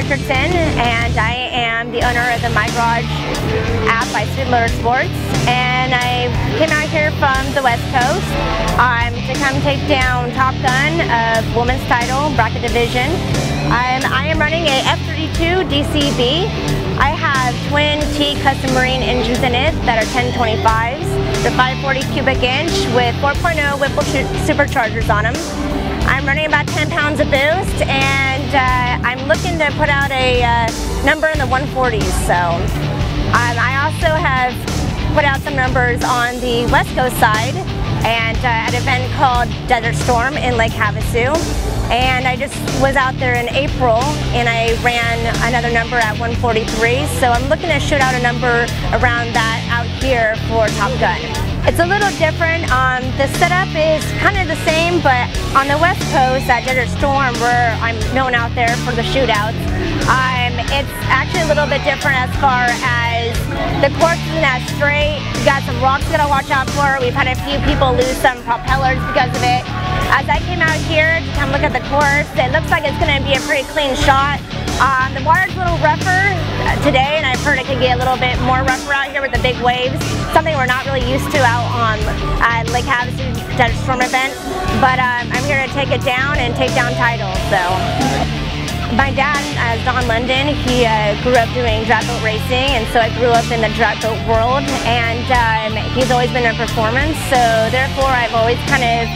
Richardson, and I am the owner of the My Garage app by Sweet Motorsports. And I came out here from the West Coast to come take down Top Gun of Women's Title Bracket Division. I am running a F32 DCB. I have twin T custom marine engines in it that are 1025s. They're 540 cubic inch with 4.0 Whipple superchargers on them. I'm running about 10 pounds of boost, and I'm looking to put out a number in the 140s. So I also have put out some numbers on the West Coast side and at an event called Desert Storm in Lake Havasu. And I just was out there in April and I ran another number at 143. So I'm looking to shoot out a number around that out here for Top Gun. It's a little different. The setup is kind of the same, but on the West Coast at Desert Storm, where I'm known out there for the shootouts, it's actually a little bit different as far as the course isn't as straight. You got some rocks you gotta watch out for. We've had a few people lose some propellers because of it. As I came out here to come look at the course, it looks like it's gonna be a pretty clean shot. The water's a little rougher today, and I've heard it could get a little bit more rougher out here with the big waves. Something we're not really used to out on Lake Havasu Desert Storm event. But I'm here to take it down and take down titles. So my dad, Don London, he grew up doing drag boat racing, and so I grew up in the drag boat world. And he's always been in performance, so therefore I've always kind of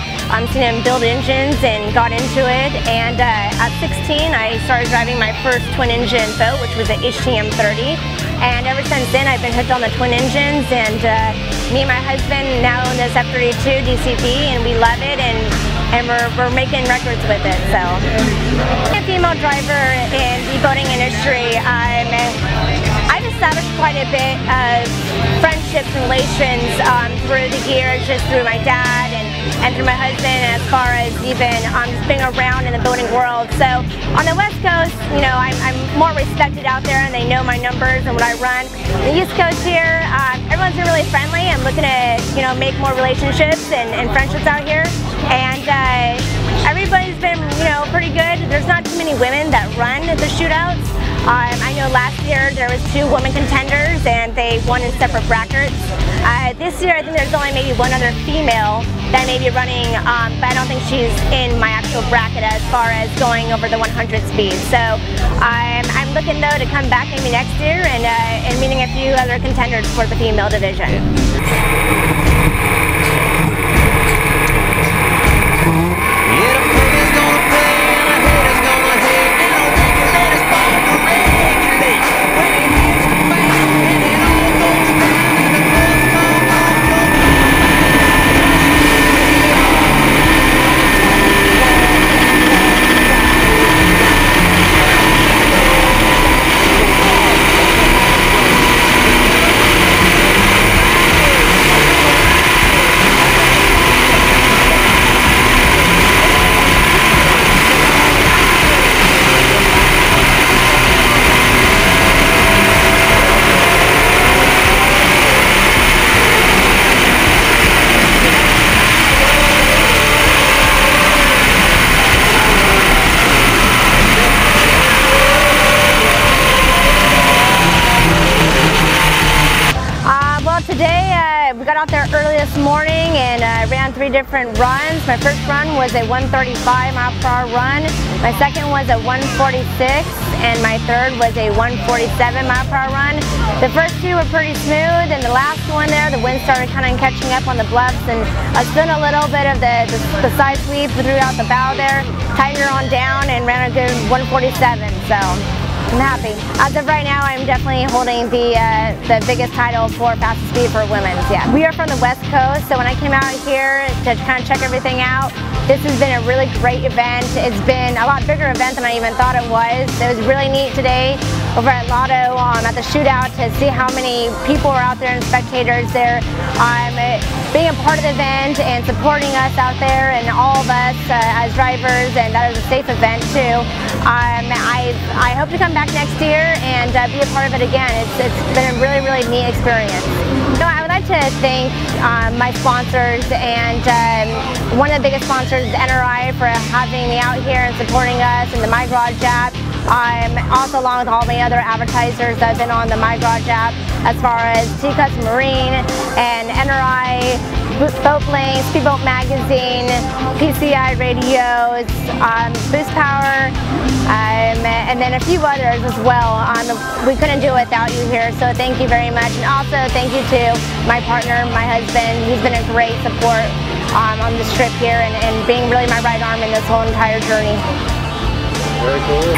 seen him build engines and got into it. And at 16, I started driving my first twin engine boat, which was an HTM30. And ever since then, I've been hooked on the twin engines. And me and my husband now own this F32 DCB, and we love it. And we're making records with it. So, I'm a female driver in the boating industry. I've established quite a bit of friendships and relations through the years, just through my dad and through my husband, as far as even just being around in the boating world. So on the West Coast, you know, I'm more respected out there, and they know my numbers and what I run. The East Coast here, everyone's been really friendly. I'm looking to, you know, make more relationships and friendships out here. And everybody's been, you know, pretty good. There's not too many women that run the shootouts. I know last year there was 2 women contenders, and they won in separate brackets. This year I think there's only maybe one other female that may be running, but I don't think she's in my actual bracket as far as going over the 100 speed. So I'm looking though to come back maybe next year and meeting a few other contenders for the female division. Today we got out there early this morning and ran 3 different runs. My first run was a 135 mile/hour run. My second was a 146, and my third was a 147 mile/hour run. The first 2 were pretty smooth, and the last one there, the wind started kind of catching up on the bluffs, and I spun a little bit of the side sweep throughout the bow there, tightened her on down, and ran a good 147. So I'm happy. As of right now, I'm definitely holding the biggest title for fastest speed for women's. Yeah, we are from the West Coast, so when I came out here to kind of check everything out, this has been a really great event. It's been a lot bigger event than I even thought it was. It was really neat today over at Lotto at the shootout to see how many people are out there and spectators there. Being a part of the event and supporting us out there and all of us as drivers, and that is a safe event too. I hope to come back next year and be a part of it again. It's been a really, really neat experience. So I would like to thank my sponsors, and one of the biggest sponsors is NRI for having me out here and supporting us in the My Garage app. Also along with all the other advertisers that have been on the My Garage app, as far as T-Cuts Marine and NRI, Boat Lane, Speedboat Magazine, PCI Radios, Boost Power, and then a few others as well. We couldn't do it without you here, so thank you very much. And also thank you to my partner, my husband. He's been a great support on this trip here, and being really my right arm in this whole entire journey. Very cool.